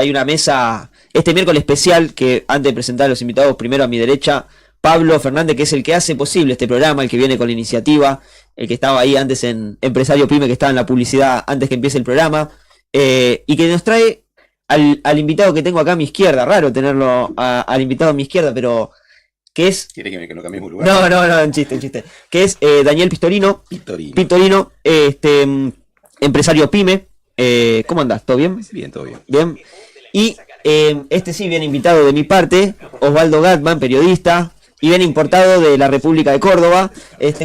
hay una mesa este miércoles especial que antes de presentar a los invitados, primero a mi derecha, Pablo Fernández, que es el que hace posible este programa, el que viene con la iniciativa, el que estaba ahí antes en Empresario Pyme, que estaba en la publicidad antes que empiece el programa, y que nos trae al invitado que tengo acá a mi izquierda. Raro tenerlo al invitado a mi izquierda, pero que es... ¿Quiere que no cambiemos lugar? No, un chiste. Que es Daniel Pistorino. Pistorino, empresario Pyme. ¿Cómo andás? ¿Todo bien? Bien, todo bien. Bien. Y este sí viene invitado de mi parte, Osvaldo Gatman, periodista, y viene importado de la República de Córdoba.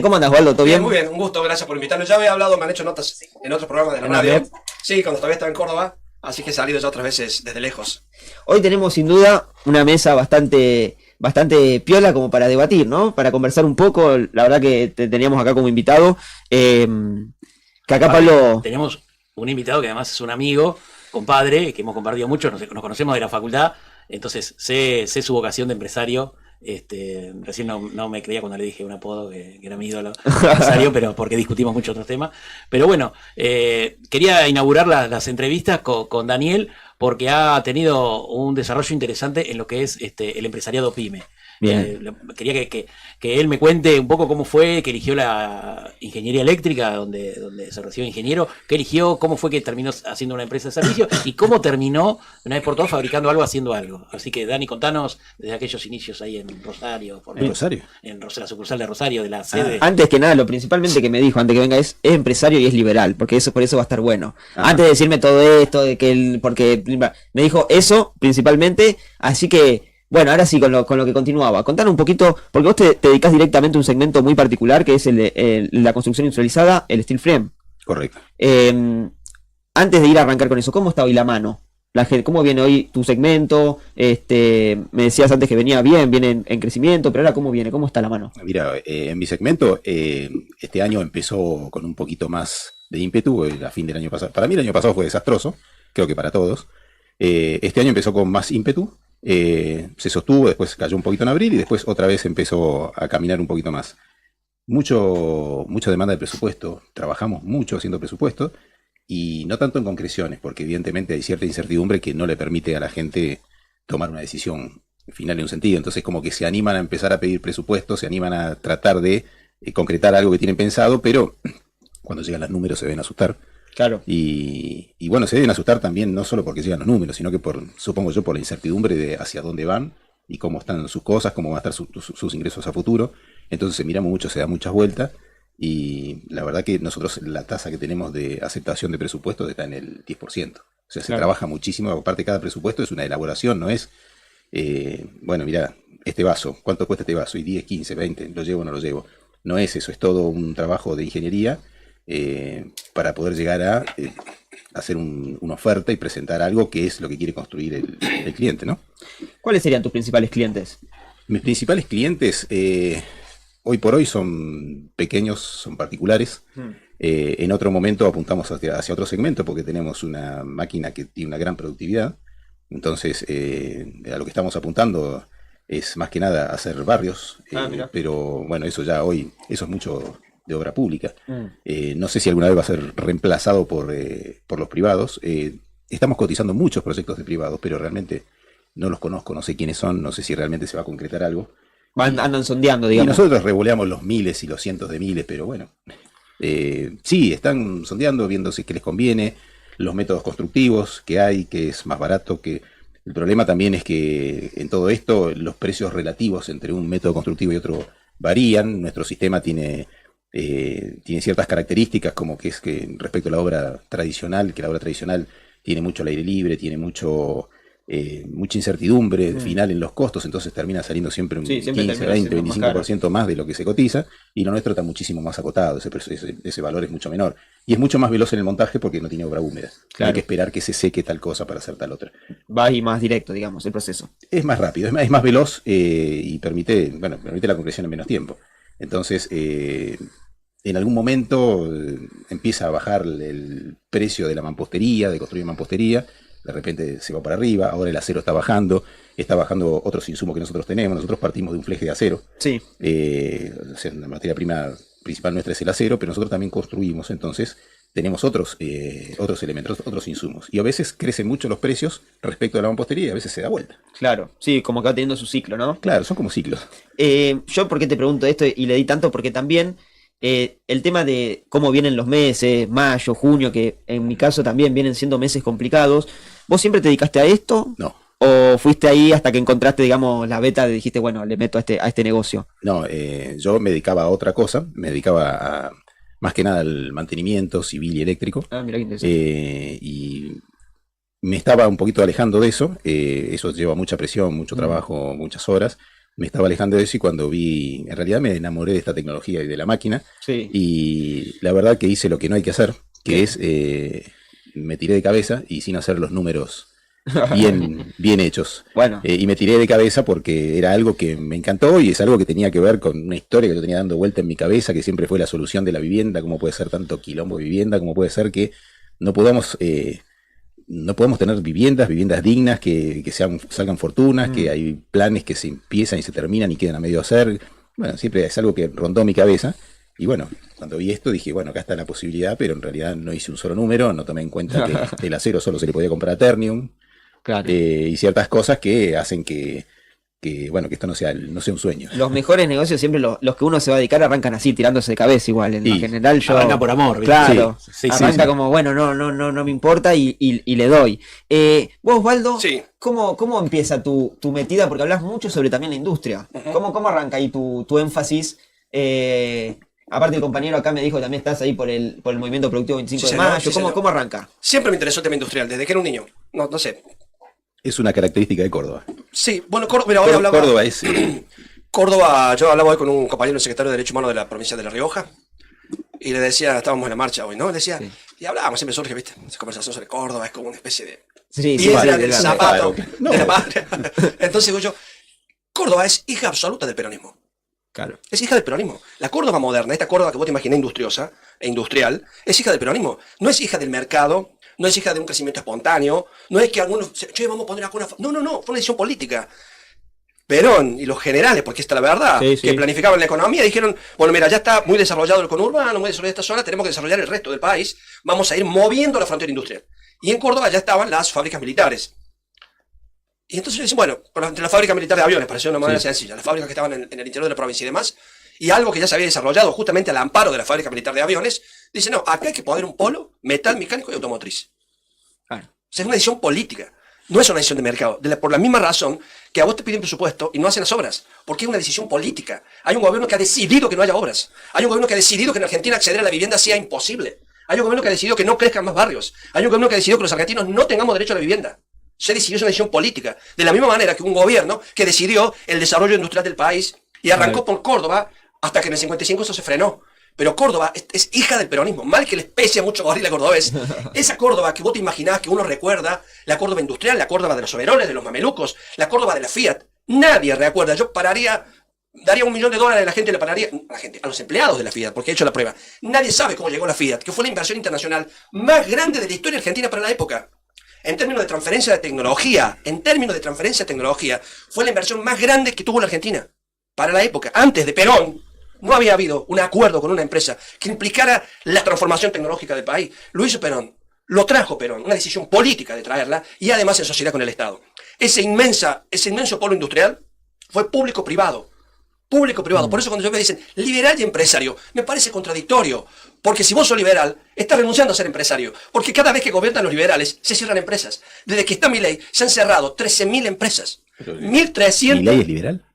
¿Cómo andás, Osvaldo? ¿Todo bien? Muy bien, un gusto, gracias por invitarnos. Ya había hablado, me han hecho notas en otros programas de la radio. Sí, cuando todavía estaba en Córdoba, así que he salido ya otras veces desde lejos. Hoy tenemos sin duda una mesa bastante piola como para debatir, ¿no? Para conversar un poco. La verdad que te teníamos acá como invitado. Que acá Pablo... Tenemos un invitado que además es un amigo, compadre, que hemos compartido mucho, nos conocemos de la facultad, entonces sé su vocación de empresario. Recién no me creía cuando le dije un apodo que era mi ídolo empresario, pero porque discutimos mucho otros temas. Pero bueno, quería inaugurar las entrevistas con Daniel porque ha tenido un desarrollo interesante en lo que es el empresariado pyme. Quería que él me cuente un poco cómo fue que eligió la ingeniería eléctrica, donde se recibió ingeniero, qué eligió, cómo fue que terminó haciendo una empresa de servicio y cómo terminó, de una vez por todas, fabricando algo, haciendo algo. Así que, Dani, contanos desde aquellos inicios ahí en Rosario. ¿En Rosario? En la sucursal de Rosario, de la sede. Antes que nada, lo principalmente que me dijo, antes que venga, es empresario y es liberal, porque por eso va a estar bueno. Antes de decirme todo esto, porque me dijo eso principalmente, así que... Bueno, ahora sí, con lo que continuaba. Contanos un poquito, porque vos te dedicás directamente a un segmento muy particular, que es la construcción industrializada, el steel frame. Correcto. Antes de ir a arrancar con eso, ¿cómo está hoy la mano? ¿Cómo viene hoy tu segmento? Me decías antes que venía bien, viene en crecimiento, pero ahora ¿cómo viene? ¿Cómo está la mano? Mira, en mi segmento, este año empezó con un poquito más de ímpetu, a fin del año pasado. Para mí el año pasado fue desastroso, creo que para todos. Este año empezó con más ímpetu. Se sostuvo, después cayó un poquito en abril y después otra vez empezó a caminar un poquito más. Mucha demanda de presupuesto, trabajamos mucho haciendo presupuesto y no tanto en concreciones, porque evidentemente hay cierta incertidumbre que no le permite a la gente tomar una decisión final en un sentido. Entonces como que se animan a empezar a pedir presupuesto, se animan a tratar de concretar algo que tienen pensado, pero cuando llegan los números se ven asustar. Claro. Y bueno, se deben asustar también no solo porque llegan los números, sino que supongo yo, por la incertidumbre de hacia dónde van y cómo están sus cosas, cómo van a estar sus ingresos a futuro. Entonces miramos mucho, se da muchas vueltas y la verdad que nosotros la tasa que tenemos de aceptación de presupuestos está en el 10%. O sea, se trabaja muchísimo, aparte cada presupuesto es una elaboración, no es, bueno, mira, este vaso, ¿cuánto cuesta este vaso? Y 10, 15, 20, ¿lo llevo o no lo llevo? No es eso, es todo un trabajo de ingeniería. Para poder llegar a hacer una oferta y presentar algo que es lo que quiere construir el cliente, ¿no? ¿Cuáles serían tus principales clientes? Mis principales clientes hoy por hoy son pequeños, son particulares. En otro momento apuntamos hacia otro segmento porque tenemos una máquina que tiene una gran productividad. Entonces, a lo que estamos apuntando es más que nada hacer barrios. Pero bueno, eso es mucho de obra pública. No sé si alguna vez va a ser reemplazado por los privados. Estamos cotizando muchos proyectos de privados, pero realmente no los conozco, no sé quiénes son, no sé si realmente se va a concretar algo. Andan sondeando, digamos. Y nosotros revoleamos los miles y los cientos de miles, pero bueno. Sí, están sondeando, viendo si es que les conviene, los métodos constructivos que hay, que es más barato que... El problema también es que en todo esto los precios relativos entre un método constructivo y otro varían. Nuestro sistema tiene ciertas características como que es que respecto a la obra tradicional, que la obra tradicional tiene mucho al aire libre, tiene mucha incertidumbre final en los costos, entonces termina saliendo siempre un 15, 20, 25% más de lo que se cotiza, y lo nuestro está muchísimo más acotado, ese valor es mucho menor. Y es mucho más veloz en el montaje porque no tiene obra húmeda. Claro. Hay que esperar que se seque tal cosa para hacer tal otra. Va ahí más directo, digamos, el proceso. Es más rápido, es más veloz y permite la concreción en menos tiempo. Entonces, en algún momento empieza a bajar el precio de la mampostería, de construir mampostería, de repente se va para arriba, ahora el acero está bajando otros insumos que nosotros tenemos, nosotros partimos de un fleje de acero. Sí. O sea, la materia prima principal nuestra es el acero, pero nosotros también construimos, entonces tenemos otros elementos, otros insumos. Y a veces crecen mucho los precios respecto a la mampostería y a veces se da vuelta. Claro, sí, como que va teniendo su ciclo, ¿no? Claro, son como ciclos. Yo, ¿por qué te pregunto esto y le di tanto? Porque también el tema de cómo vienen los meses, mayo, junio, que en mi caso también vienen siendo meses complicados. ¿Vos siempre te dedicaste a esto? No. ¿O fuiste ahí hasta que encontraste, digamos, la beta y dijiste, bueno, le meto a este negocio? No, yo me dedicaba a otra cosa, me dedicaba más que nada al mantenimiento civil y eléctrico. Ah, mira qué interesante. Y me estaba un poquito alejando de eso. Eso lleva mucha presión, mucho trabajo, muchas horas. Me estaba alejando de eso y cuando en realidad me enamoré de esta tecnología y de la máquina. Sí. Y la verdad que hice lo que no hay que hacer, que es, me tiré de cabeza y sin hacer los números bien hechos. Bueno. Y me tiré de cabeza porque era algo que me encantó y es algo que tenía que ver con una historia que yo tenía dando vuelta en mi cabeza, que siempre fue la solución de la vivienda, cómo puede ser tanto quilombo de vivienda, cómo puede ser que no podamos tener viviendas dignas, que salgan fortunas, que hay planes que se empiezan y se terminan y quedan a medio hacer. Bueno, siempre es algo que rondó mi cabeza. Y bueno, cuando vi esto dije, bueno, acá está la posibilidad, pero en realidad no hice un solo número, no tomé en cuenta que el acero solo se le podía comprar a Ternium. Claro. Y ciertas cosas que hacen que esto no sea un sueño. Los mejores negocios siempre los que uno se va a dedicar arrancan así, tirándose de cabeza igual. En general yo... Arranca por amor, ¿viste? Claro, Sí, arranca como, bueno, no me importa y le doy. Vos, Osvaldo, Sí. ¿cómo empieza tu metida? Porque hablas mucho sobre también la industria. ¿Cómo arranca ahí tu énfasis? Aparte el compañero acá me dijo que también estás ahí por el movimiento productivo 25 Sí, de señor, mayo. sí, señor. ¿Cómo arranca? Siempre me interesó el tema industrial, desde que era un niño. No sé. Es una característica de Córdoba. Sí, bueno, mira, hoy hablaba... Córdoba es... Córdoba, yo hablaba hoy con un compañero secretario de Derecho Humano de la provincia de La Rioja y le decía, estábamos en la marcha hoy, ¿no? Le decía, Sí. y hablábamos, siempre surge, ¿viste? Esa conversación sobre Córdoba es como una especie de Sí, piedra del claro. zapato No. de la patria. Entonces digo yo, Córdoba es hija absoluta del peronismo. Claro. Es hija del peronismo. La Córdoba moderna, esta Córdoba que vos te imaginás industriosa e industrial, es hija del peronismo. No es hija del mercado, no es hija de un crecimiento espontáneo, no es que algunos, che, vamos a poner acá una... No, fue una decisión política. Perón y los generales, porque esta es la verdad, Sí. que planificaban la economía, dijeron, bueno, mira, ya está muy desarrollado el conurbano, muy desarrollada esta zona, tenemos que desarrollar el resto del país, vamos a ir moviendo la frontera industrial. Y en Córdoba ya estaban las fábricas militares. Y entonces dicen, bueno, entre la fábrica militar de aviones, parecía una manera sencilla, las fábricas que estaban en el interior de la provincia y demás, y algo que ya se había desarrollado justamente al amparo de la fábrica militar de aviones, dicen, no, acá hay que poner un polo metal, mecánico y automotriz. Claro. O sea, es una decisión política, no es una decisión de mercado, por la misma razón que a vos te piden presupuesto y no hacen las obras, porque es una decisión política. Hay un gobierno que ha decidido que no haya obras, hay un gobierno que ha decidido que en Argentina acceder a la vivienda sea imposible, hay un gobierno que ha decidido que no crezcan más barrios, hay un gobierno que ha decidido que los argentinos no tengamos derecho a la vivienda. Se decidió, es una decisión política. De la misma manera que un gobierno que decidió el desarrollo industrial del país y arrancó por Córdoba hasta que en el 55 eso se frenó. Pero Córdoba es hija del peronismo. Mal que les pese a mucho gorila cordobés. Esa Córdoba que vos te imaginás que uno recuerda, la Córdoba industrial, la Córdoba de los Oberones, de los mamelucos, la Córdoba de la Fiat. Nadie recuerda. Yo daría $1 millón a la gente, a los empleados de la Fiat, porque he hecho la prueba. Nadie sabe cómo llegó la Fiat, que fue la inversión internacional más grande de la historia argentina para la época. En términos de transferencia de tecnología, fue la inversión más grande que tuvo la Argentina para la época. Antes de Perón, no había habido un acuerdo con una empresa que implicara la transformación tecnológica del país. Lo hizo Perón, lo trajo Perón, una decisión política de traerla y además en sociedad con el Estado. Ese inmenso polo industrial fue público-privado. Público-privado. Por eso cuando me dicen liberal y empresario, me parece contradictorio. Porque si vos sos liberal, estás renunciando a ser empresario. Porque cada vez que gobiernan los liberales, se cierran empresas. Desde que está Milei, se han cerrado 13.000 empresas. 1.300... ¿Mi ley es liberal?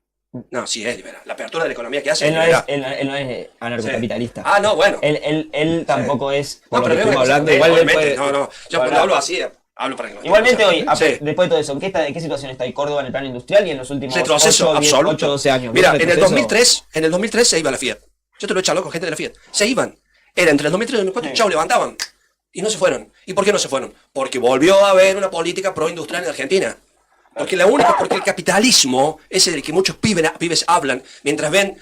No, sí es liberal. La apertura de la economía que hace Él es no liberal. él no es anarcocapitalista. Ah, no, bueno. Él tampoco es, por No, lo que pero estuvimos hablando, igualmente, igual después... no. Yo cuando hablo así, hablo para que no... Igualmente hoy, Sí. después de todo eso, ¿en qué situación está ahí Córdoba en el plano industrial y en los últimos Retroceso 8, absoluto. 12 años? Mira, ¿Ves en el retroceso? 2003 se iba la Fiat. Yo te lo he echado con gente de la Fiat. Se iban. Era entre el 2003 y el 2004, chau, levantaban. Y no se fueron. ¿Y por qué no se fueron? Porque volvió a haber una política pro-industrial en Argentina. Porque el capitalismo, ese del que muchos pibes hablan, mientras ven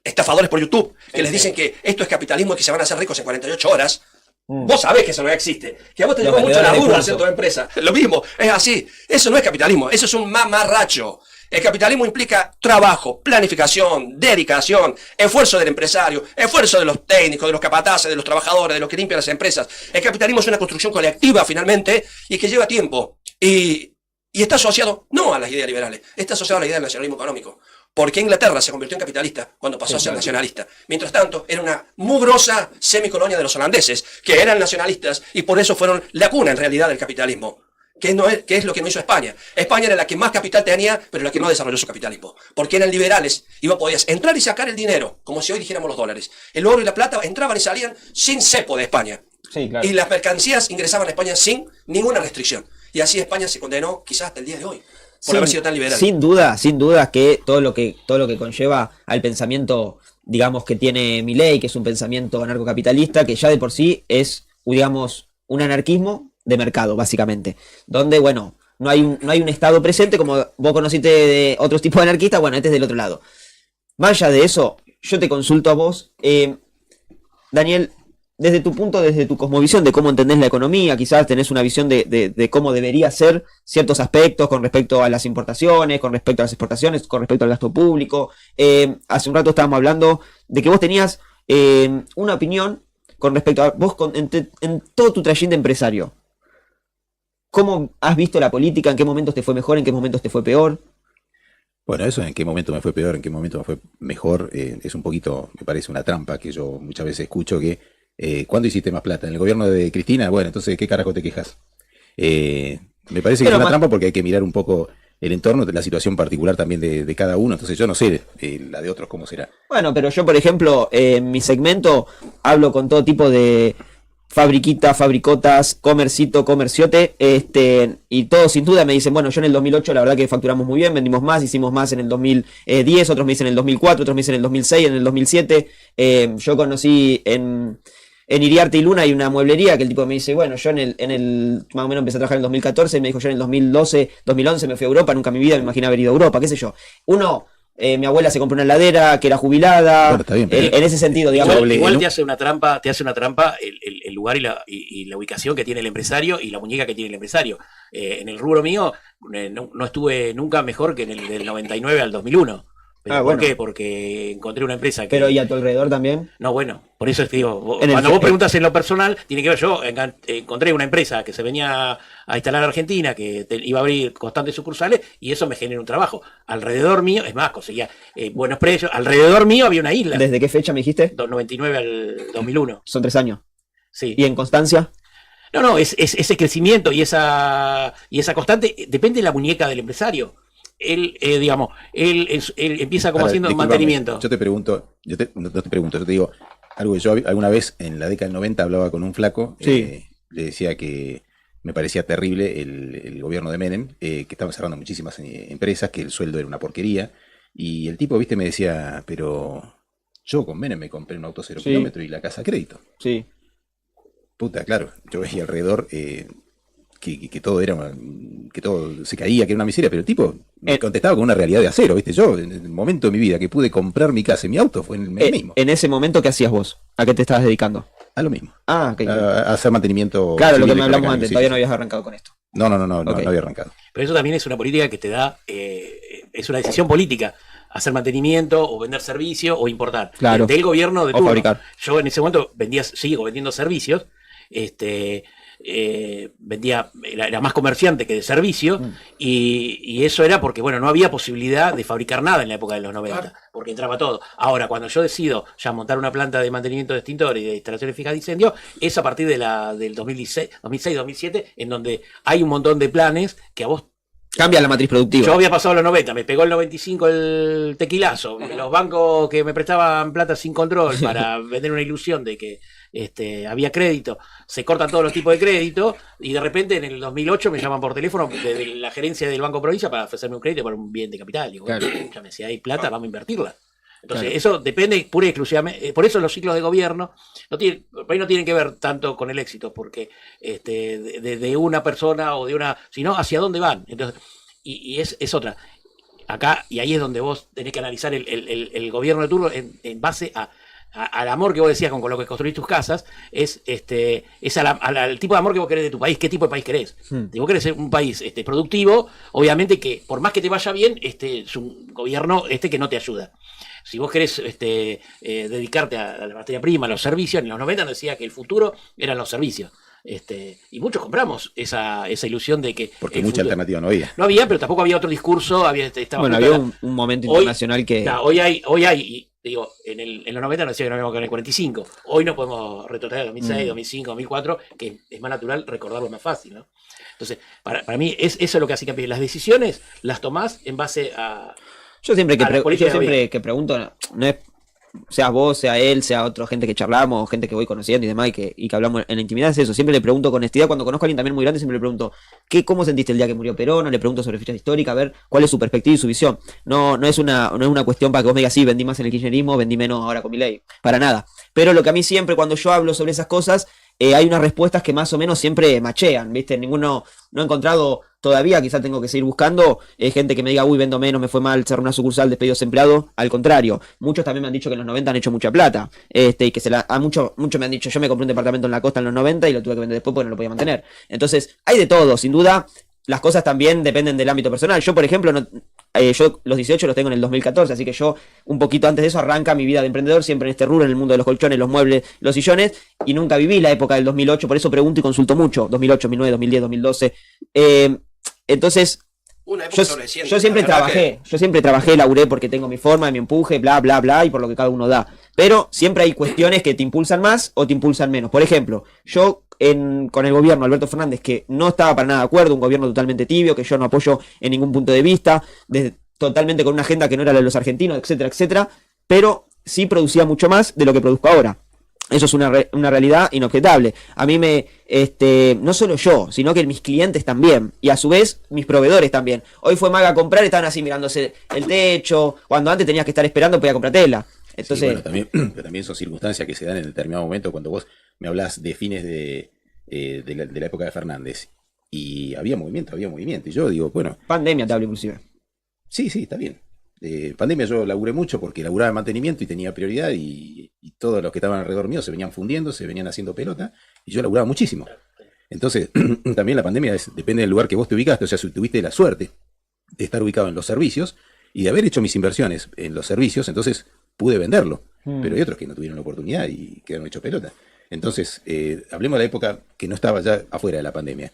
estafadores por YouTube, que les dicen que esto es capitalismo y que se van a hacer ricos en 48 horas, vos sabés que eso no existe. Que a vos te llevó mucho laburo hacer tu empresa. Lo mismo, es así. Eso no es capitalismo, eso es un mamarracho. El capitalismo implica trabajo, planificación, dedicación, esfuerzo del empresario, esfuerzo de los técnicos, de los capataces, de los trabajadores, de los que limpian las empresas. El capitalismo es una construcción colectiva finalmente y que lleva tiempo. Y está asociado no a las ideas liberales, está asociado a la idea del nacionalismo económico. Porque Inglaterra se convirtió en capitalista cuando pasó a ser nacionalista. Mientras tanto, era una mugrosa semicolonia de los holandeses, que eran nacionalistas y por eso fueron la cuna en realidad del capitalismo. Que es lo que no hizo España. España era la que más capital tenía, pero la que no desarrolló su capitalismo. Porque eran liberales y vos podías entrar y sacar el dinero, como si hoy dijéramos los dólares. El oro y la plata entraban y salían sin cepo de España. Sí, claro. Y las mercancías ingresaban a España sin ninguna restricción. Y así España se condenó quizás hasta el día de hoy. Por haber sido tan liberal. Sin duda que todo lo que conlleva al pensamiento, digamos, que tiene Milei, que es un pensamiento anarcocapitalista, que ya de por sí es, digamos, un anarquismo de mercado, básicamente. Donde, bueno, no hay un Estado presente, como vos conociste de otros tipos de anarquistas, bueno, este es del otro lado. Más allá de eso, yo te consulto a vos, Daniel, desde tu punto, desde tu cosmovisión de cómo entendés la economía, quizás tenés una visión de cómo debería ser ciertos aspectos con respecto a las importaciones, con respecto a las exportaciones, con respecto al gasto público. Hace un rato estábamos hablando de que vos tenías una opinión con respecto a vos en todo tu trayecto de empresario. ¿Cómo has visto la política? ¿En qué momentos te fue mejor? ¿En qué momentos te fue peor? Bueno, eso en qué momento me fue peor, en qué momento me fue mejor, es un poquito, me parece una trampa que yo muchas veces escucho que ¿cuándo hiciste más plata? ¿En el gobierno de Cristina? Bueno, entonces, ¿qué carajo te quejas? Me parece que es una trampa porque hay que mirar un poco el entorno, de la situación particular también de cada uno. Entonces, yo no sé la de otros cómo será. Bueno, pero yo, por ejemplo, en mi segmento hablo con todo tipo de fabriquitas, fabricotas, comercito, comerciote, y todos sin duda me dicen, bueno, yo en el 2008 la verdad que facturamos muy bien, vendimos más, hicimos más en el 2010, otros me dicen en el 2004, otros me dicen en el 2006, en el 2007. Yo conocí en Iriarte y Luna hay una mueblería que el tipo me dice, bueno, yo en el más o menos empecé a trabajar en el 2014 y me dijo, yo en el 2012, 2011 me fui a Europa, nunca en mi vida me imaginé haber ido a Europa, qué sé yo. Mi abuela se compró una heladera que era jubilada, bueno, está bien, pero en ese sentido, digamos. Igual te hace una trampa el lugar y la ubicación que tiene el empresario y la muñeca que tiene el empresario. En el rubro mío no estuve nunca mejor que en el del 99 al 2001. ¿Por bueno. qué? Porque encontré una empresa que... Pero ¿y a tu alrededor también? No, bueno, por eso te digo, cuando vos preguntas en lo personal, tiene que ver, yo encontré una empresa que se venía a instalar en Argentina, que iba a abrir constantes sucursales, y eso me generó un trabajo. Alrededor mío, es más, conseguía buenos precios, alrededor mío había una isla. ¿Desde qué fecha me dijiste? 99 al 2001. Son 3 años. Sí. ¿Y en constancia? No, ese crecimiento y esa constante depende de la muñeca del empresario. Él empieza como haciendo mantenimiento. Yo te pregunto, yo te digo, algo que yo alguna vez en la década del 90 hablaba con un flaco, sí. Le decía que me parecía terrible el gobierno de Menem, que estaban cerrando muchísimas empresas, que el sueldo era una porquería, y el tipo, viste, me decía, pero yo con Menem me compré un auto 0 kilómetro y la casa a crédito. Sí. Puta, claro, yo veía alrededor que todo se caía, que era una miseria, pero el tipo me contestaba con una realidad de acero, ¿viste? Yo, en el momento de mi vida que pude comprar mi casa y mi auto, fue en el mismo. En ese momento, ¿qué hacías vos? ¿A qué te estabas dedicando? A lo mismo. Ah, ok. A hacer mantenimiento. Claro, lo que me civil, hablamos mecánico, antes, sí, todavía sí. no habías arrancado con esto. No Ok. había arrancado. Pero eso también es una política que te da, es una decisión política, hacer mantenimiento o vender servicios o importar. Claro. Del gobierno de O turno. fabricar. Yo en ese momento sigo vendiendo servicios, era más comerciante que de servicio, y eso era porque, bueno, no había posibilidad de fabricar nada en la época de los 90, porque entraba todo. Ahora, cuando yo decido ya montar una planta de mantenimiento de extintores y de instalaciones fijas de incendio, es a partir del 2006-2007, en donde hay un montón de planes que a vos... Cambia la matriz productiva. Yo había pasado los 90, me pegó el 95 el tequilazo, los bancos que me prestaban plata sin control para vender una ilusión de que había crédito, se cortan todos los tipos de crédito, y de repente en el 2008 me llaman por teléfono de la gerencia del Banco Provincia para ofrecerme un crédito para un bien de capital. Digo, Claro. escúchame, si hay plata, vamos a invertirla. Entonces, Claro. eso depende pura y exclusivamente. Por eso los ciclos de gobierno por ahí no tienen que ver tanto con el éxito, porque de una persona o de una, sino hacia dónde van. Entonces, y es otra. Acá, y ahí es donde vos tenés que analizar el gobierno de turno en base a al amor que vos decías con lo que construís tus casas, es al tipo de amor que vos querés de tu país. ¿Qué tipo de país querés? Si vos querés ser un país productivo, obviamente que por más que te vaya bien, es un gobierno que no te ayuda. Si vos querés dedicarte a la materia prima, a los servicios, en los 90 nos decía que el futuro eran los servicios. Y muchos compramos esa ilusión de que... Porque mucha alternativa no había. No había, pero tampoco había otro discurso. Había un momento internacional que... Hoy hay, digo, en los 90 nos decía que no habíamos que en el 45. Hoy no podemos retroceder a 2006, 2005, 2004, que es más natural recordarlo más fácil, ¿no? Entonces, para mí, eso es lo que hace que las decisiones las tomás en base a... Yo siempre que pregunto, no es, sea vos, sea él, sea otra gente que charlamos, gente que voy conociendo y demás, y que hablamos en la intimidad, es eso. Siempre le pregunto con honestidad, cuando conozco a alguien también muy grande, siempre le pregunto, ¿cómo sentiste el día que murió Perón? O le pregunto sobre ficha histórica, a ver cuál es su perspectiva y su visión. No es una cuestión para que vos me digas, sí, vendí más en el kirchnerismo, vendí menos ahora con Milei. Para nada. Pero lo que a mí siempre, cuando yo hablo sobre esas cosas, hay unas respuestas que más o menos siempre machean, ¿viste? No he encontrado todavía, quizás tengo que seguir buscando, gente que me diga, uy, vendo menos, me fue mal, cerré una sucursal, despedidos empleados. Al contrario, muchos también me han dicho que en los 90 han hecho mucha plata, y que muchos me han dicho, yo me compré un departamento en la costa en los 90 y lo tuve que vender después porque no lo podía mantener. Entonces, hay de todo, sin duda. Las cosas también dependen del ámbito personal. Yo, por ejemplo, yo los 18 los tengo en el 2014, así que yo, un poquito antes de eso, arranca mi vida de emprendedor, siempre en este rubro, en el mundo de los colchones, los muebles, los sillones, y nunca viví la época del 2008, por eso pregunto y consulto mucho, 2008, 2009, 2010, 2012. Entonces, yo siempre trabajé, laburé porque tengo mi forma, mi empuje, bla, bla, bla, y por lo que cada uno da. Pero siempre hay cuestiones que te impulsan más o te impulsan menos. Por ejemplo, yo con el gobierno Alberto Fernández, que no estaba para nada de acuerdo, un gobierno totalmente tibio, que yo no apoyo en ningún punto de vista, totalmente con una agenda que no era la de los argentinos, etcétera, etcétera, pero sí producía mucho más de lo que produzco ahora. Eso es una realidad inobjetable. A mí no solo yo, sino que mis clientes también, y a su vez mis proveedores también. Hoy fue Maga a comprar, estaban así mirándose el techo, cuando antes tenías que estar esperando podía comprar tela. Entonces, sí, bueno, también son circunstancias que se dan en determinado momento cuando vos me hablás de fines de la época de Fernández. Y había movimiento. Y yo digo, bueno... Pandemia te hablo inclusive. Sí, está bien. Pandemia yo laburé mucho porque laburaba en mantenimiento y tenía prioridad y todos los que estaban alrededor mío se venían fundiendo, se venían haciendo pelota y yo laburaba muchísimo. Entonces, también la pandemia depende del lugar que vos te ubicaste. O sea, si tuviste la suerte de estar ubicado en los servicios y de haber hecho mis inversiones en los servicios, entonces pude venderlo. Pero hay otros que no tuvieron la oportunidad y quedaron hecho pelota. Entonces, hablemos de la época que no estaba ya afuera de la pandemia.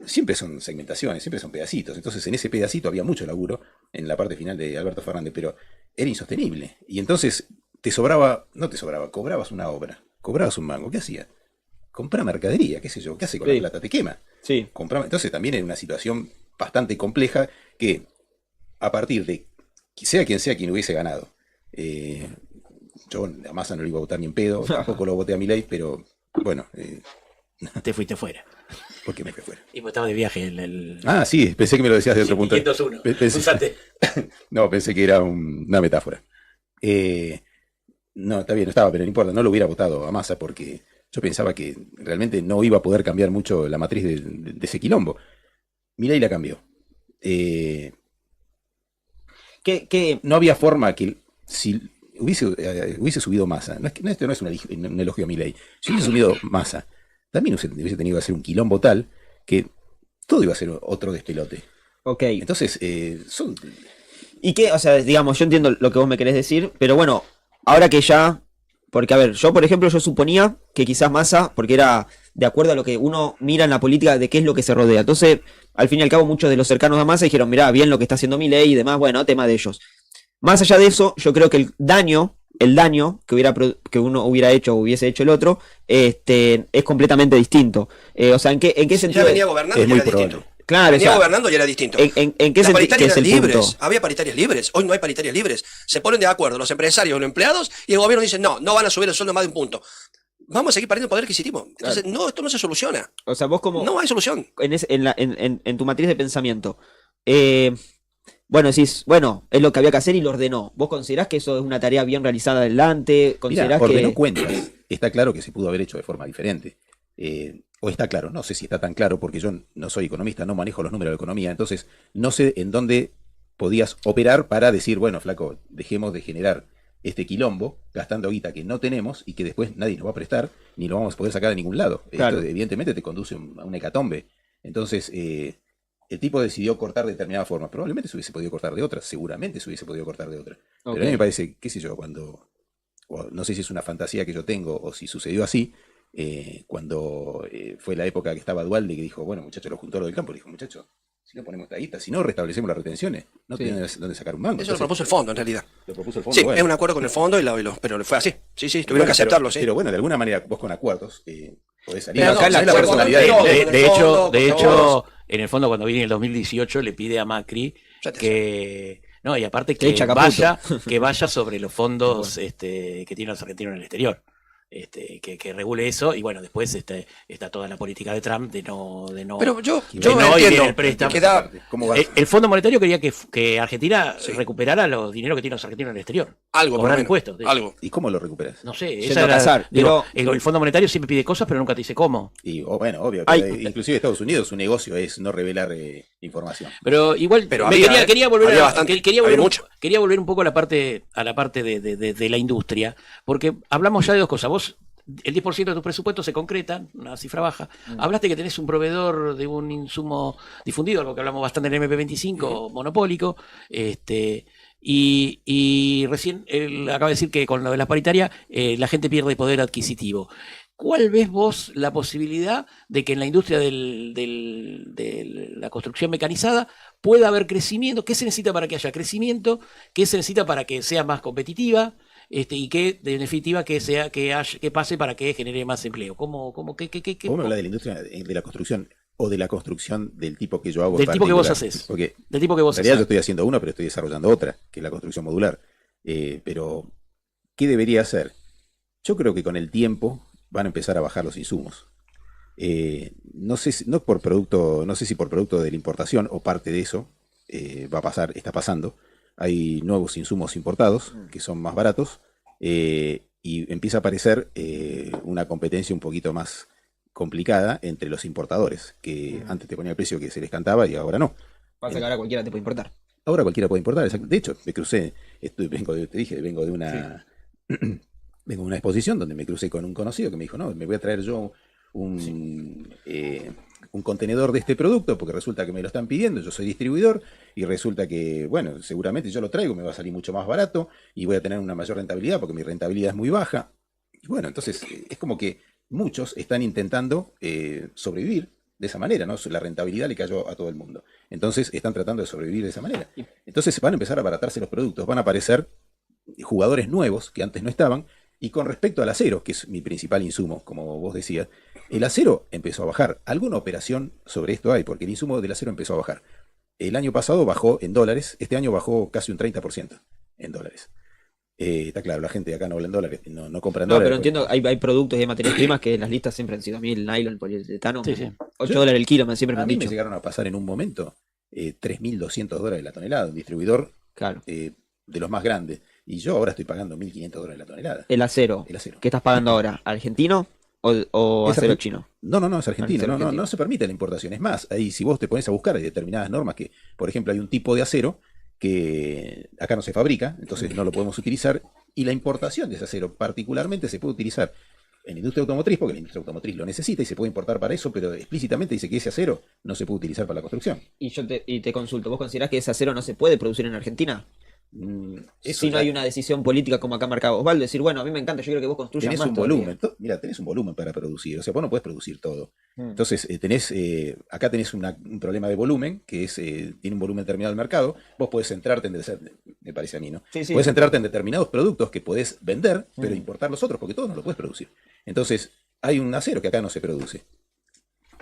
Siempre son segmentaciones, siempre son pedacitos. Entonces, en ese pedacito había mucho laburo en la parte final de Alberto Fernández, pero era insostenible. Y entonces cobrabas una obra, cobrabas un mango. ¿Qué hacía? Comprar mercadería, qué sé yo. ¿Qué hace con la plata? Te quema. Sí. Entonces, también era una situación bastante compleja que, a partir de sea quien hubiese ganado, yo a Massa no lo iba a votar ni en pedo, tampoco lo voté a Milei, pero bueno. Te fuiste fuera. ¿Por qué me fui fuera? Y pues estaba de viaje Ah, sí, pensé que me lo decías de otro punto. 501. No, pensé que era una metáfora. No, está bien, no estaba, pero no importa, no lo hubiera votado a Massa porque yo pensaba que realmente no iba a poder cambiar mucho la matriz de ese quilombo. Milei la cambió. No había forma que si hubiese subido Massa, esto no es un elogio a Milei, si hubiese subido Massa, también hubiese tenido que hacer un quilombo tal que todo iba a ser otro despelote. Ok. Entonces, ¿Y qué? O sea, digamos, yo entiendo lo que vos me querés decir, pero bueno, ahora que ya... Porque, a ver, yo, por ejemplo, yo suponía que quizás Massa, porque era de acuerdo a lo que uno mira en la política de qué es lo que se rodea. Entonces, al fin y al cabo, muchos de los cercanos a Massa dijeron, mirá, bien lo que está haciendo Milei y demás, bueno, tema de ellos. Más allá de eso, yo creo que el daño que uno hubiese hecho el otro, es completamente distinto. O sea, ¿en qué sentido? Ya venía gobernando y era distinto. Claro, venía gobernando y era distinto. ¿En qué sentido? Paritarias libres, había paritarias libres, hoy no hay paritarias libres. Se ponen de acuerdo los empresarios y los empleados y el gobierno dice, no van a subir el sueldo más de un punto. Vamos a seguir perdiendo poder adquisitivo. Entonces, claro. esto no se soluciona. O sea, vos como... No hay solución. En tu matriz de pensamiento, bueno, decís, es lo que había que hacer y lo ordenó. ¿Vos considerás que eso es una tarea bien realizada adelante? Mirá, ordenó cuentas. Está claro que se pudo haber hecho de forma diferente. O está claro, no sé si está tan claro porque yo no soy economista, no manejo los números de la economía, entonces no sé en dónde podías operar para decir, bueno, flaco, dejemos de generar este quilombo gastando guita que no tenemos y que después nadie nos va a prestar ni lo vamos a poder sacar de ningún lado. Claro. Esto evidentemente te conduce a una hecatombe. Entonces, el tipo decidió cortar de determinada forma. Probablemente se hubiese podido cortar de otra, seguramente se hubiese podido cortar de otra. Pero a mí me parece, qué sé yo, no sé si es una fantasía que yo tengo o si sucedió así, cuando fue la época que estaba Dualde, que dijo, bueno, muchachos, lo juntó lo del campo, le dijo, muchachos, si no ponemos esta guita, si no restablecemos las retenciones, no tienen dónde sacar un mango. Eso lo propuso el fondo, en realidad. Lo propuso el fondo. Sí, bueno. es un acuerdo con el fondo, pero fue así. Sí, tuvieron que aceptarlo, sí. Pero bueno, de alguna manera, vos con acuerdos podés salir. Pero acá no, la ¿sabés personalidad acuerdo? De hecho, Con el fondo, en el fondo, cuando viene en el 2018, le pide a Macri Ya te que. No, y aparte Que echa que vaya sobre los fondos que tienen los argentinos en el exterior. Que regule eso, y bueno, después está toda la política de Trump de no Pero yo no ir en entiendo el préstamo. que da ¿Cómo va? El Fondo Monetario quería que Argentina Sí. recuperara los dineros que tienen los argentinos en el exterior. algo, por lo Cobrar menos, impuestos. de hecho. algo. ¿Y cómo lo recuperas? No sé, Yendo esa a era, cazar, digo, pero- el Fondo Monetario siempre pide cosas, pero nunca te dice cómo. Y bueno, obvio, Ay. inclusive Estados Unidos, su negocio es no revelar información. Pero igual Pero me había, quería volver había a- bastante, quería había volver, mucho. quería volver un poco a la parte de la industria, porque hablamos ya de dos cosas. Vos, el 10% de tu presupuesto se concreta, una cifra baja. Hablaste que tenés un proveedor de un insumo difundido, algo que hablamos bastante en el MP25, monopólico, y recién él acaba de decir que con lo de la paritaria la gente pierde poder adquisitivo. ¿Cuál ves vos la posibilidad de que en la industria de la construcción mecanizada pueda haber crecimiento? ¿Qué se necesita para que haya crecimiento? ¿Qué se necesita para que sea más competitiva? Y que, en definitiva, que pase para que genere más empleo. Vos me hablas de la industria de la construcción o de la construcción del tipo que yo hago. Del tipo que vos particular. haces. Porque Del tipo que vos en realidad yo haces. estoy haciendo una, pero estoy desarrollando otra, que es la construcción modular. Pero, ¿qué debería hacer? Yo creo que con el tiempo van a empezar a bajar los insumos. No sé si por producto de la importación o parte de eso va a pasar, está pasando. Hay nuevos insumos importados que son más baratos y empieza a aparecer una competencia un poquito más complicada entre los importadores, que antes te ponía el precio que se les cantaba y ahora no. Pasa que ahora cualquiera te puede importar. Ahora cualquiera puede importar. De hecho, me crucé, vengo de una vengo de una exposición donde me crucé con un conocido que me dijo, no, me voy a traer yo un contenedor de este producto porque resulta que me lo están pidiendo, yo soy distribuidor y resulta que, bueno, seguramente yo lo traigo, me va a salir mucho más barato y voy a tener una mayor rentabilidad porque mi rentabilidad es muy baja. Y bueno, entonces es como que muchos están intentando sobrevivir de esa manera, ¿no? La rentabilidad le cayó a todo el mundo. Entonces están tratando de sobrevivir de esa manera. Entonces van a empezar a abaratarse los productos, van a aparecer jugadores nuevos que antes no estaban. Y con respecto al acero, que es mi principal insumo, como vos decías, el acero empezó a bajar. Alguna operación sobre esto hay, porque el insumo del acero empezó a bajar. El año pasado bajó en dólares, este año bajó casi un 30% en dólares. Está claro, la gente de acá no habla en dólares, no compra en No, dólares. pero entiendo, hay productos y hay materias primas que las listas siempre han sido a mí, el nylon, el poliuretano, Sí, sí. 8 dólares el kilo, siempre me A han mí me dicho. llegaron a pasar en un momento $3.200 la tonelada, un distribuidor Claro. de los más grandes. Y yo ahora estoy pagando $1.500 la tonelada. El acero. El acero. ¿Qué estás pagando ahora? ¿Argentino o Es acero argen- chino? No, es argentino. Acero No argentino. se permite la importación. Es más, ahí si vos te pones a buscar, hay determinadas normas que, por ejemplo, hay un tipo de acero que acá no se fabrica, entonces no lo podemos utilizar. Y la importación de ese acero particularmente se puede utilizar en la industria automotriz, porque la industria automotriz lo necesita y se puede importar para eso, pero explícitamente dice que ese acero no se puede utilizar para la construcción. Y te consulto, ¿vos considerás que ese acero no se puede producir en Argentina? Eso Si no ya- hay una decisión política como acá marcado Osvaldo, decir, bueno, a mí me encanta, yo quiero que vos construyas Tenés más un todavía. volumen, mira, tenés un volumen para producir, o sea, vos no podés producir todo. Mm. Entonces, acá tenés un problema de volumen, que tiene un volumen determinado del mercado, vos podés centrarte me parece a mí, ¿no? Sí, sí. Podés centrarte en determinados productos que podés vender, pero Mm. importar los otros, porque todos no lo podés producir. Entonces, hay un acero que acá no se produce.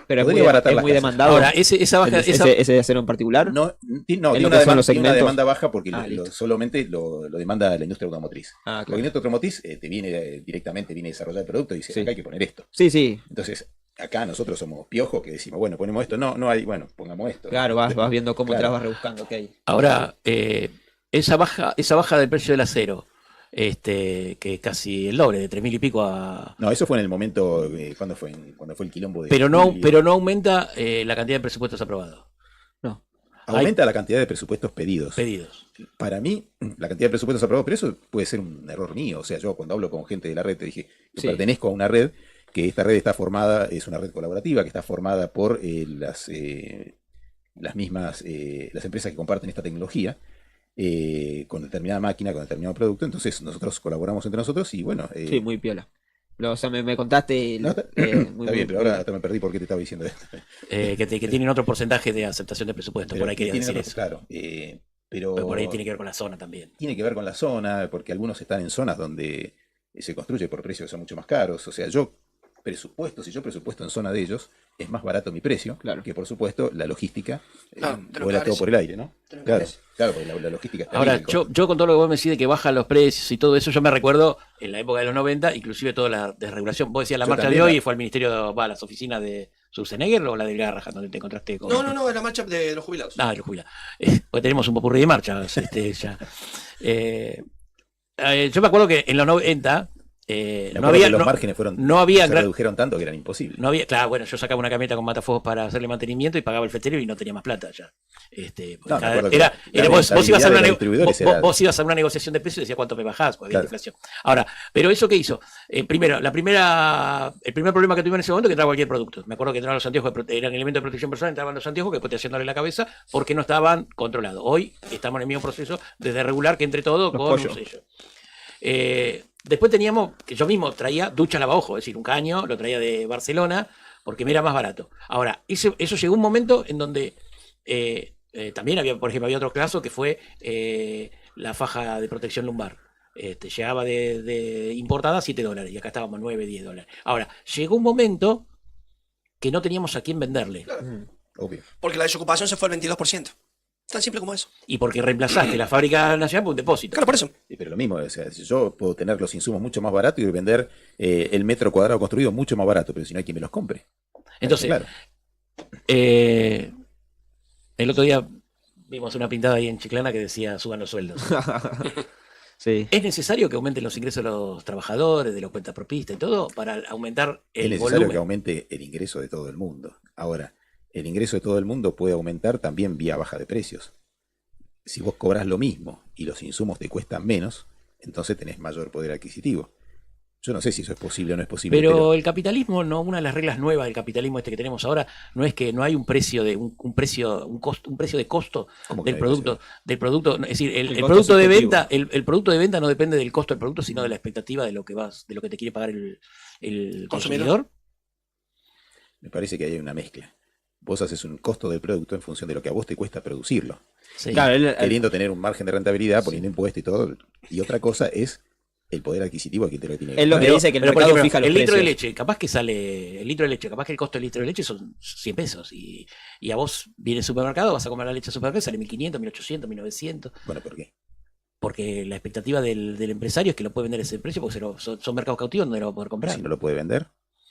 Pero es podría muy, abaratar es las muy casas. demandado. Ahora, esa baja, ese acero en particular. No, tiene lo una, que son demanda, los tiene una segmentos. demanda baja porque Listo. solamente lo demanda la industria automotriz. Ah, La claro. industria automotriz directamente viene a desarrollar el producto y dice, Sí. acá hay que poner esto. Sí, sí. Entonces, acá nosotros somos piojos que decimos, bueno, ponemos esto. No hay, bueno, pongamos esto. Claro, vas viendo cómo te Claro. las vas rebuscando, ok. Ahora, esa baja del precio del acero, que es casi el doble, de 3.000 y pico a. No, eso fue en el momento, cuando fue el quilombo de... Pero no aumenta la cantidad de presupuestos aprobados. No. Aumenta la cantidad de presupuestos pedidos. pedidos. Para mí, la cantidad de presupuestos aprobados, pero eso puede ser un error mío. O sea, yo cuando hablo con gente de la red, te dije, yo Sí. pertenezco a una red, que esta red está formada, es una red colaborativa, que está formada por las mismas, las empresas que comparten esta tecnología, con determinada máquina, con determinado producto. Entonces nosotros colaboramos entre nosotros y bueno. Sí, muy piola. O sea, me contaste. No, está, muy, está bien, pero muy ahora hasta me perdí por qué te estaba diciendo esto. Que tienen otro porcentaje de aceptación de presupuesto, Pero por ahí quería tiene decir otro- eso. Claro, pero Pero por ahí tiene que ver con la zona también. tiene que ver con la zona, porque algunos están en zonas donde se construye por precios que son mucho más caros. O sea, si yo presupuesto en zona de ellos, es más barato mi precio, Claro. que por supuesto la logística Claro, te lo vuela todo encarece. por el aire, ¿no? Te lo Claro, encarece. claro, porque la logística es Ahora, terrible. yo con todo lo que vos me decís de que bajan los precios y todo eso, yo me recuerdo en la época de los 90, inclusive toda la desregulación. Vos decías la Yo marcha de también hoy la- fue al ministerio, va a las oficinas de Schwarzenegger o la del Garrahan, donde te encontraste con. No, es la marcha de los jubilados. Ah, yo jubila. Porque tenemos un popurrí de marchas ya. Yo me acuerdo que en los 90 Me no acuerdo había. que los No, márgenes no había se gran- redujeron tanto que eran imposibles. no había, claro, bueno, yo sacaba una camioneta con matafuegos para hacerle mantenimiento y pagaba el fletero y no tenía más plata ya. Porque No, me cada- acuerdo que era, la vos ibas a rentabilidad una de los nego- distribuidores vos- era- vos ibas a una negociación de precios y decía cuánto me bajás, porque había Claro. inflación. Ahora, pero eso qué hizo. Primero, el primer problema que tuvimos en ese momento que entraba cualquier producto. Me acuerdo que entraban los anteojos, eran elementos de protección personal, entraban los anteojos que después te hacían darle la cabeza porque no estaban controlados. Hoy estamos en el mismo proceso desde regular que entre todo Los con pollos. un sello. Después teníamos, que yo mismo traía ducha lavaojo, es decir, un caño, lo traía de Barcelona, porque me era más barato. Ahora, eso llegó un momento en donde también había, por ejemplo, había otro caso que fue la faja de protección lumbar. Llegaba de importada a $7 y acá estábamos $9, $10. Ahora, llegó un momento que no teníamos a quién venderle. Obvio. Porque la desocupación se fue al 22%. Tan simple como eso. Y porque reemplazaste la fábrica nacional por un depósito. Claro, por eso. Sí, pero lo mismo, o sea, si yo puedo tener los insumos mucho más baratos y vender el metro cuadrado construido mucho más barato, pero si no hay quien me los compre. Entonces, Claro. el otro día vimos una pintada ahí en Chiclana que decía suban los sueldos. Sí. ¿Es necesario que aumenten los ingresos de los trabajadores, de los cuentapropistas y todo, para aumentar Es el necesario volumen? que aumente el ingreso de todo el mundo. Ahora, el ingreso de todo el mundo puede aumentar también vía baja de precios. Si vos cobras lo mismo y los insumos te cuestan menos, entonces tenés mayor poder adquisitivo. Yo no sé si eso es posible o no es posible. Pero el capitalismo, no, una de las reglas nuevas del capitalismo que tenemos ahora, no es que no hay un precio de un precio de costo ¿Cómo que del no hay producto, es decir, el costo producto de subjetivo. venta, el producto de venta no depende del costo del producto, sino de la expectativa de lo que te quiere pagar el consumidor. Me parece que hay una mezcla. Vos haces un costo del producto en función de lo que a vos te cuesta producirlo. Sí. Claro, Queriendo tener un margen de rentabilidad, poniendo impuestos y todo. Y otra cosa es el poder adquisitivo a quien te lo tiene que Es lo que pagar. dice que el Pero, por mercado ejemplo, fija los el litro de precios. leche, capaz que el costo del litro de leche son 100 pesos y a vos vienes al supermercado, vas a comer la leche al supermercado y sale 1.500, 1.800, 1.900, Bueno, ¿por qué? porque la expectativa del empresario es que lo puede vender a ese precio porque son mercados cautivos donde lo va a poder comprar. Si no lo puede vender,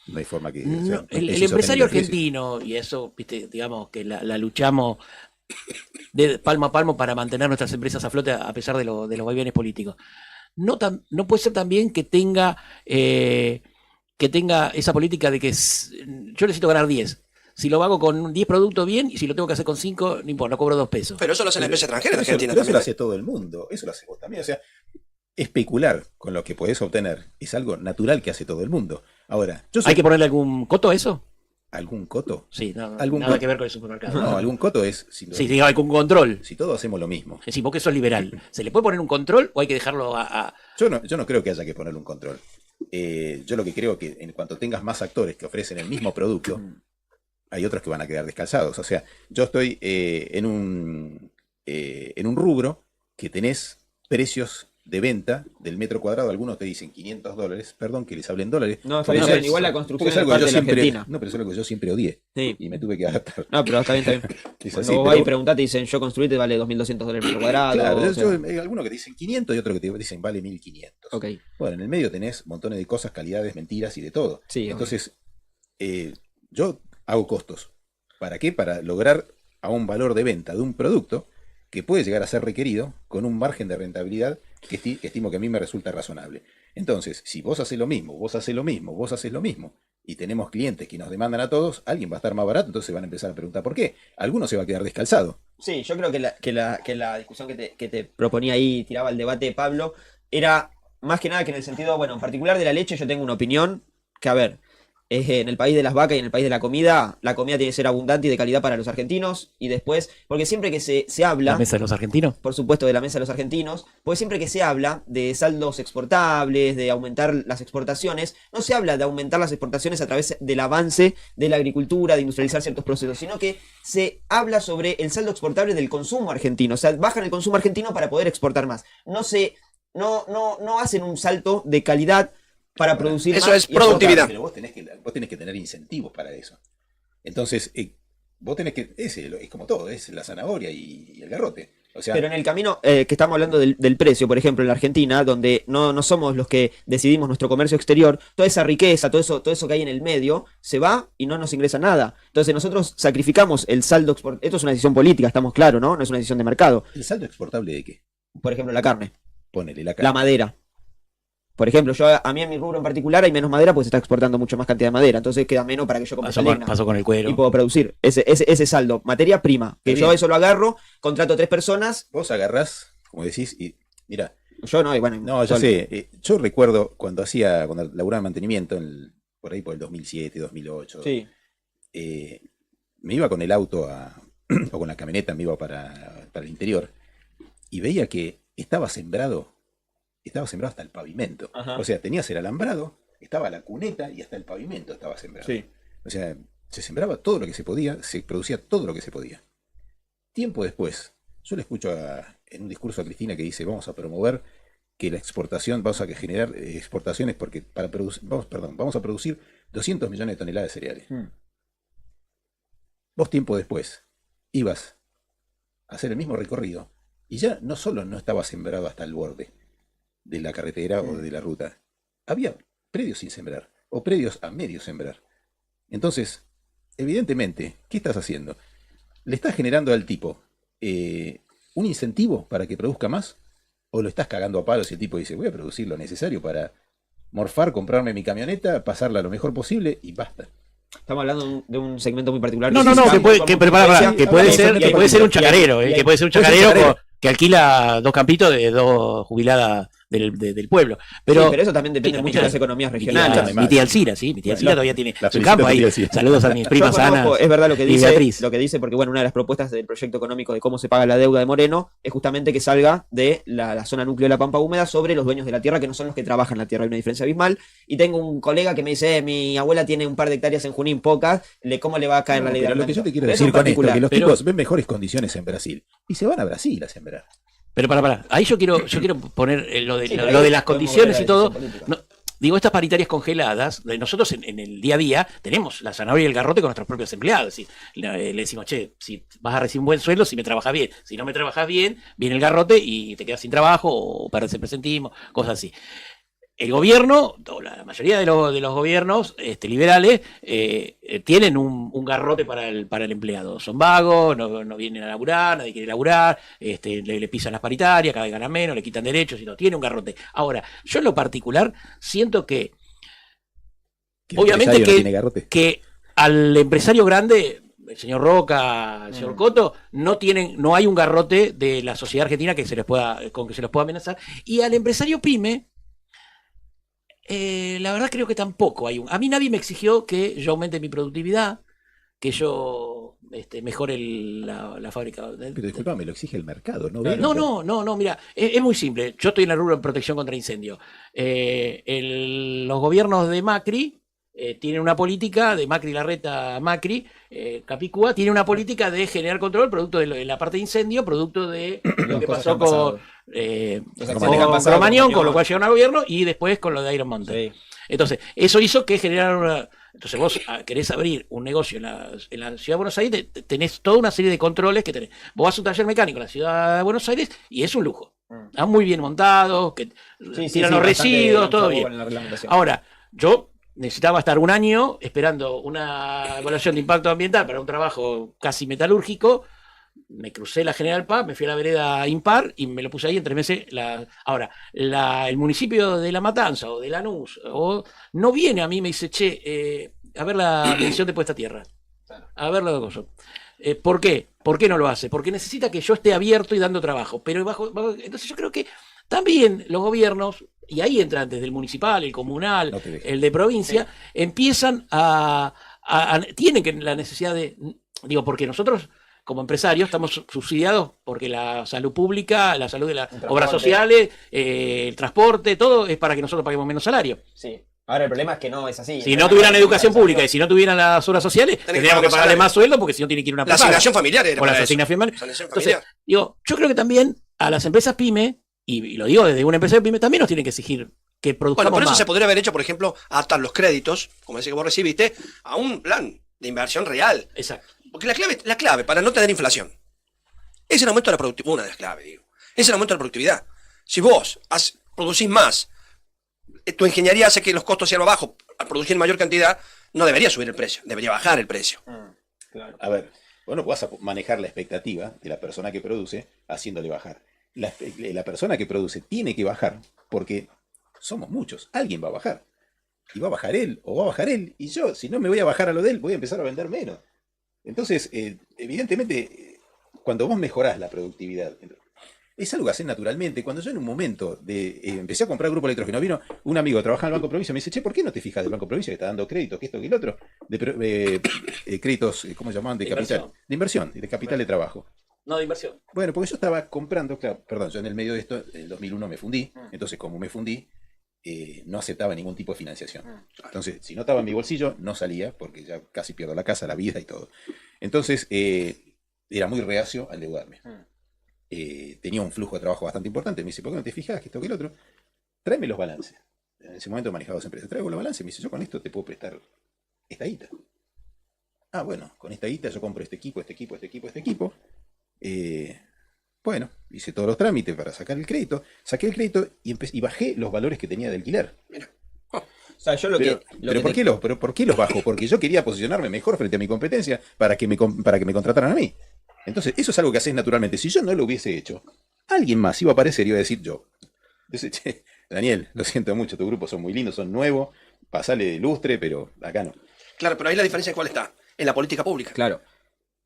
no hay forma que... o sea, No, es el empresario insostenible el precio. argentino, y eso, viste, digamos que la luchamos de palmo a palmo para mantener nuestras empresas a flote a pesar de los vaivenes políticos. No puede ser también que tenga esa política de que yo necesito ganar 10. Si lo hago con 10 productos bien, y si lo tengo que hacer con 5, no importa, no cobro 2 pesos. Pero eso lo hace la empresa extranjera en Pero eso- Argentina pero eso lo también. hace todo el mundo, eso lo hace vos también. O sea, especular con lo que podés obtener es algo natural que hace todo el mundo. Ahora, yo soy ¿Hay que ponerle algún coto a eso? algún coto. Sí, ¿Algún nada coto? que ver con el supermercado. No, algún coto es Sí, digo, algún control. si todos hacemos lo mismo. Es decir, porque eso es liberal. ¿Se le puede poner un control o hay que dejarlo a Yo no creo que haya que ponerle un control. Yo lo que creo que en cuanto tengas más actores que ofrecen el mismo producto, hay otros que van a quedar descalzados. O sea, yo estoy en un rubro que tenés precios de venta del metro cuadrado, algunos te dicen $500, perdón que les hablen dólares. No, está porque bien, eso igual la porque construcción es es algo que parte yo de la siempre, Argentina. no, pero es algo que yo siempre odié Sí. y me tuve que adaptar. No, pero está bien, está bien. Es Cuando así, vos pero- vas y preguntás, te dicen, yo construí, te vale $2.200 el metro cuadrado. Claro, o sea, hay algunos que te dicen 500 y otros que te dicen vale 1.500. ok. Bueno, en el medio tenés montones de cosas, calidades, mentiras y de todo. Sí, Entonces, yo hago costos. ¿Para qué? Para lograr a un valor de venta de un producto que puede llegar a ser requerido con un margen de rentabilidad que estimo que a mí me resulta razonable. Entonces, si vos haces lo mismo, vos haces lo mismo, vos haces lo mismo, y tenemos clientes que nos demandan a todos, alguien va a estar más barato, entonces van a empezar a preguntar por qué. Alguno se va a quedar descalzado, Sí, yo creo que la discusión que te proponía ahí, tiraba el debate de Pablo, era más que nada que en el sentido, bueno, en particular de la leche yo tengo una opinión, que a ver, en el país de las vacas y en el país de la comida tiene que ser abundante y de calidad para los argentinos, y después, porque siempre que se ¿La habla, mesa de los argentinos? por supuesto, de la mesa de los argentinos, porque siempre que se habla de saldos exportables, de aumentar las exportaciones, no se habla de aumentar las exportaciones a través del avance de la agricultura, de industrializar ciertos procesos, sino que se habla sobre el saldo exportable del consumo argentino, o sea, bajan el consumo argentino para poder exportar más. No hacen un salto de calidad para producir eso más. es y exportar. productividad. Pero vos tenés que tener incentivos para eso. Entonces, vos tenés que, es como todo, es la zanahoria y el garrote. O sea, Pero en el camino que estamos hablando del precio, por ejemplo, en la Argentina, donde no somos los que decidimos nuestro comercio exterior, toda esa riqueza, todo eso que hay en el medio, se va y no nos ingresa nada. Entonces nosotros sacrificamos el saldo export. Esto es una decisión política, estamos claros, ¿no? No es una decisión de mercado. ¿el saldo exportable de qué? Por ejemplo, la carne, Ponele la la carne. madera. Por ejemplo, a mí en mi rubro en particular hay menos madera porque se está exportando mucho más cantidad de madera, entonces queda menos para que yo compre esa leña. Pasó con el cuero. Y puedo producir ese saldo, materia prima, que Está yo bien. eso lo agarro, contrato 3 personas, Vos agarrás, como decís, y mira, yo no, y bueno, no, ya sé, yo recuerdo cuando laburaba en mantenimiento, por ahí por el 2007, 2008, Sí. me iba con el auto o con la camioneta, me iba para el interior, y veía que estaba sembrado hasta el pavimento. Ajá. O sea, tenías el alambrado, estaba la cuneta y hasta el pavimento estaba sembrado. Sí. O sea, se sembraba todo lo que se podía, se producía todo lo que se podía. Tiempo después, yo le escucho en un discurso a Cristina que dice, vamos a promover que la exportación, vamos a generar exportaciones porque vamos a producir 200 millones de toneladas de cereales. Vos tiempo después ibas a hacer el mismo recorrido y ya no solo no estaba sembrado hasta el borde de la carretera o de la ruta, había predios sin sembrar o predios a medio sembrar. Entonces, evidentemente, ¿qué estás haciendo? ¿Le estás generando al tipo un incentivo para que produzca más? ¿O lo estás cagando a palos y el tipo dice, voy a producir lo necesario para morfar, comprarme mi camioneta, pasarla lo mejor posible y basta? Estamos hablando de un segmento muy particular. No, que puede ser un chacarero, que puede ser un chacarero que alquila 2 campitos de 2 jubiladas del pueblo. Pero eso también depende mucho de las economías regionales. Mi tía Alcira, sí, mi tía Alcira todavía tiene La su campo ahí. felicito, tía Alcira. Saludos a mis primas Yo conozco, Ana es verdad y Beatriz. lo que dice, porque bueno, una de las propuestas del proyecto económico de cómo se paga la deuda de Moreno es justamente que salga de la zona núcleo de la Pampa Húmeda sobre los dueños de la tierra, que no son los que trabajan la tierra. Hay una diferencia abismal. Y tengo un colega que me dice, mi abuela tiene un par de hectáreas en Junín, pocas, ¿cómo le va a caer la ley de Pero lo que yo te quiero Eso decir en con esto, particular. que los Pero- tipos ven mejores condiciones en Brasil y se van a Brasil a sembrar. Pero para, ahí yo quiero poner lo de, Sí, lo pero de ahí las podemos condiciones volver a y todo. la decisión política. No, digo, estas paritarias congeladas, nosotros en el día a día tenemos la zanahoria y el garrote con nuestros propios empleados. Es decir, le decimos, che, si vas a recibir un buen sueldo, si me trabajas bien. Si no me trabajas bien, viene el garrote y te quedas sin trabajo o perdes el presentismo, cosas así. El gobierno, o la mayoría de los gobiernos liberales, tienen un garrote para el empleado. Son vagos, no vienen a laburar, nadie quiere laburar, le pisan las paritarias, cada vez ganan menos, le quitan derechos y no, tiene un garrote. Ahora, yo en lo particular siento que, Que el obviamente empresario no tiene garrote. que al empresario grande, el señor Roca, el señor Coto, no hay un garrote de la sociedad argentina con que se los pueda amenazar. Y al empresario pyme, la verdad creo que tampoco hay a mí nadie me exigió que yo aumente mi productividad, que yo mejore la fábrica. Pero disculpame, lo exige el mercado, ¿no? No, mira, es muy simple. Yo estoy en el rubro de protección contra incendio. Los gobiernos de Macri tienen una política, de Macri Larreta Macri, Capicúa, tiene una política de generar control producto de la parte de incendio, producto de lo que cosas pasó que han pasado. con accidentes que han pasado Cromañón, con con lo cual llegaron al gobierno, y después con lo de Iron Mountain. Sí. Entonces, eso hizo que generaran una... Entonces vos querés abrir un negocio en la ciudad de Buenos Aires, tenés toda una serie de controles que tenés. Vos vas a un taller mecánico en la ciudad de Buenos Aires y es un lujo. Está muy bien montado, que tiran los residuos, todo bien. Ahora, yo necesitaba estar un año esperando una evaluación de impacto ambiental para un trabajo casi metalúrgico. Me crucé la General Paz, me fui a la vereda Impar y me lo puse ahí en 3 meses. Ahora, el municipio de La Matanza o de Lanús no viene a mí y me dice, che, a ver la medición de puesta a tierra. A ver las dos cosas. ¿Por qué? ¿Por qué no lo hace? Porque necesita que yo esté abierto y dando trabajo. Pero entonces yo creo que también los gobiernos, y ahí entran desde el municipal, el comunal, No te dejes. el de provincia, empiezan tienen que la necesidad de, digo, porque nosotros como empresarios estamos subsidiados porque la salud pública, la salud de las obras sociales, el transporte, todo es para que nosotros paguemos menos salario. Sí. Ahora el problema es que no es así. Si no tuvieran educación pública y si no tuvieran las obras sociales, tendríamos que pagarle más sueldo porque si no tiene que ir a una La asignación familiar era o la para eso. asignación familiar. Asignación Entonces, familiar. digo, yo creo que también a las empresas pyme, y lo digo desde una empresa pyme, también nos tienen que exigir que produzcamos Bueno, por eso más. se podría haber hecho, por ejemplo, atar los créditos, como ese que vos recibiste, a un plan de inversión real. Exacto. Porque la clave para no tener inflación es el aumento de la productividad. Una de las claves, digo. Es el aumento de la productividad. Si vos producís más, tu ingeniería hace que los costos sean bajos. Al producir en mayor cantidad, no debería subir el precio, debería bajar el precio. Claro. A ver, vos no podés manejar la expectativa de la persona que produce haciéndole bajar. La persona que produce tiene que bajar porque somos muchos. Alguien va a bajar. Y va a bajar él o va a bajar él. Y yo, si no me voy a bajar a lo de él, voy a empezar a vender menos. Entonces, evidentemente, cuando vos mejorás la productividad, es algo que haces naturalmente. Cuando yo en un momento empecé a comprar grupo electrógeno, vino un amigo que trabajaba en el Banco Provincia y me dice, che, ¿por qué no te fijas del Banco Provincia que está dando créditos, que esto, que el otro? Créditos, ¿cómo se llamaban? De capital. De inversión, de capital de trabajo. No, de inversión. Bueno, porque yo estaba comprando, claro, perdón, yo en el medio de esto, en el 2001 me fundí, entonces como me fundí, no aceptaba ningún tipo de financiación. Entonces, si no estaba en mi bolsillo, no salía, porque ya casi pierdo la casa, la vida y todo. Entonces, era muy reacio a endeudarme. Tenía un flujo de trabajo bastante importante. Me dice, ¿por qué no te fijas que esto que el otro? Tráeme los balances. En ese momento manejaba dos empresas. Traigo los balances. Me dice, yo con esto te puedo prestar esta guita. Ah, bueno, con esta guita yo compro este equipo. Bueno, hice todos los trámites para sacar el crédito. Saqué el crédito y bajé los valores que tenía de alquiler. Mira. O sea, yo ¿Pero por qué los bajo? Porque yo quería posicionarme mejor frente a mi competencia para que me contrataran a mí. Entonces, eso es algo que haces naturalmente. Si yo no lo hubiese hecho, alguien más iba a aparecer y iba a decir yo. Entonces, che, Daniel, lo siento mucho, tu grupo son muy lindos, son nuevos, pasale de lustre, pero acá no. Claro, pero ahí la diferencia, ¿cuál está? En la política pública. Claro.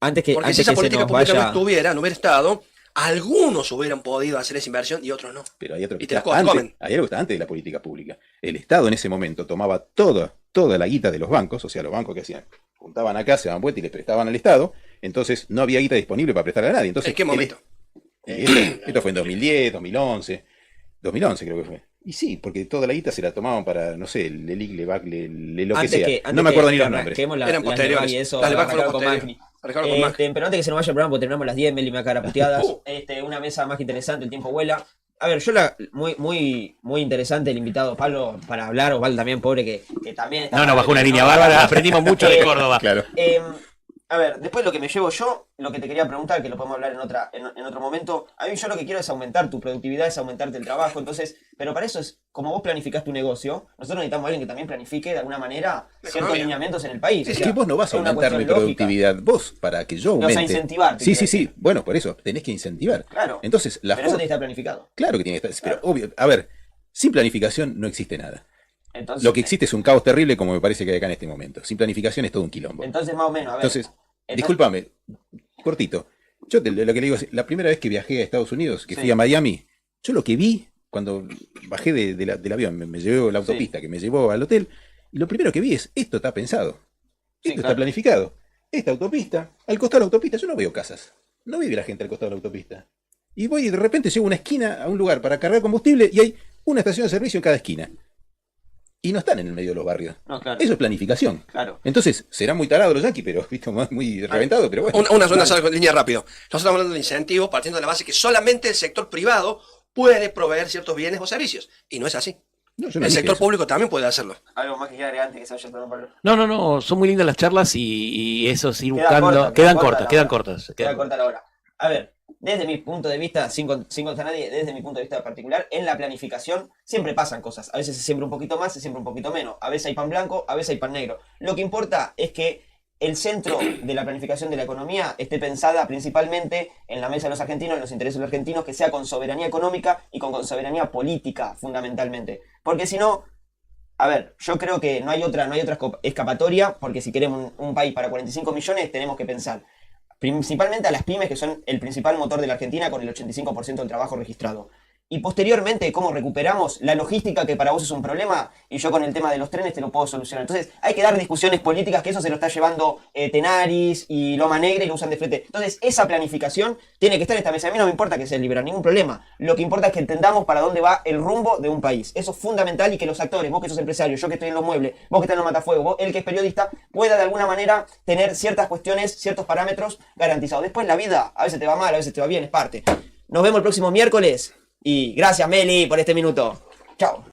Antes que, Porque antes si esa que se política nos pública vaya... no hubiera estado, algunos hubieran podido hacer esa inversión y otros no. Pero hay otro que Y te la está antes, comen. hay algo que está antes de la política pública. El Estado en ese momento tomaba toda la guita de los bancos, o sea, los bancos que hacían, juntaban acá, se daban vuelta y les prestaban al Estado, entonces no había guita disponible para prestarle a nadie. Entonces, ¿En qué momento? Esto fue en 2010, 2011 creo que fue. Y sí, porque toda la guita se la tomaban para, no sé, el LELIC, LEVAC, lo que sea. No me acuerdo ni los nombres. Eran posteriores. Y eso, Las LEVAC fueron arrancaron con posteriores. Macri. Arrancaron con Macri. Pero antes que se nos vaya el programa, porque terminamos a las 10, Meli me acaba puteadas. Una mesa más que interesante, el tiempo vuela. A ver, muy interesante el invitado Pablo para hablar, Osvaldo también, pobre que también está... No, nos bajó una línea bárbara, aprendimos mucho de Córdoba. Claro. A ver, después lo que me llevo yo, lo que te quería preguntar, que lo podemos hablar en otro momento, a mí yo lo que quiero es aumentar tu productividad, es aumentarte el trabajo, entonces, pero para eso es, como vos planificás tu negocio, nosotros necesitamos a alguien que también planifique de alguna manera ciertos lineamientos en el país. Es O sea, que vos no vas a es una aumentar mi cuestión lógica. productividad, vos para que yo aumente. Vas a incentivar. Sí. Bueno, por eso, tenés que incentivar. Claro. Entonces, Pero eso tiene que estar planificado. Claro que tiene que estar. Claro. Pero obvio, a ver, sin planificación no existe nada. Entonces, Lo que existe es un caos terrible como me parece que hay acá en este momento. Sin planificación es todo un quilombo. entonces más o menos, a ver. Entonces, discúlpame, cortito. Yo lo que le digo es, la primera vez que viajé a Estados Unidos, que fui a Miami, yo lo que vi cuando bajé del avión, me llevó la autopista que me llevó al hotel, y lo primero que vi es, esto está pensado, esto está planificado. Esta autopista, al costado de la autopista, yo no veo casas, no vive la gente al costado de la autopista. Y voy y de repente llego a una esquina, a un lugar para cargar combustible, y hay una estación de servicio en cada esquina. Y no están en el medio de los barrios. No, claro. Eso es planificación. Claro. entonces, serán muy tarados los yanquis, pero visto muy reventado, pero bueno. Una línea rápido. Nosotros estamos hablando de incentivos partiendo de la base que solamente el sector privado puede proveer ciertos bienes o servicios. Y no es así. No, yo no El dije sector eso. público también puede hacerlo. Algo más que quede antes que se vaya el programa, Pablo. No, son muy lindas las charlas y eso es ir Queda buscando. corta, Quedan corta cortas, la quedan hora. cortas. Queda corta la hora. A ver, desde mi punto de vista, sin contar a nadie, desde mi punto de vista particular, en la planificación siempre pasan cosas. A veces se siembra un poquito más, se siembra un poquito menos. A veces hay pan blanco, a veces hay pan negro. Lo que importa es que el centro de la planificación de la economía esté pensada principalmente en la mesa de los argentinos, en los intereses de los argentinos, que sea con soberanía económica y con soberanía política, fundamentalmente. Porque si no, a ver, yo creo que no hay otra escapatoria, porque si queremos un país para 45 millones, tenemos que pensar principalmente a las pymes, que son el principal motor de la Argentina con el 85% del trabajo registrado. Y posteriormente, cómo recuperamos la logística que para vos es un problema y yo con el tema de los trenes te lo puedo solucionar. Entonces hay que dar discusiones políticas, que eso se lo está llevando Tenaris y Loma Negra y lo usan de frente. Entonces esa planificación tiene que estar en esta mesa. A mí no me importa que sea liberal, ningún problema. Lo que importa es que entendamos para dónde va el rumbo de un país. Eso es fundamental y que los actores, vos que sos empresario, yo que estoy en los muebles, vos que estás en los matafuegos, vos, el que es periodista, pueda de alguna manera tener ciertas cuestiones, ciertos parámetros garantizados. Después la vida, a veces te va mal, a veces te va bien, es parte. Nos vemos el próximo miércoles. Y gracias, Meli, por este minuto. Chao.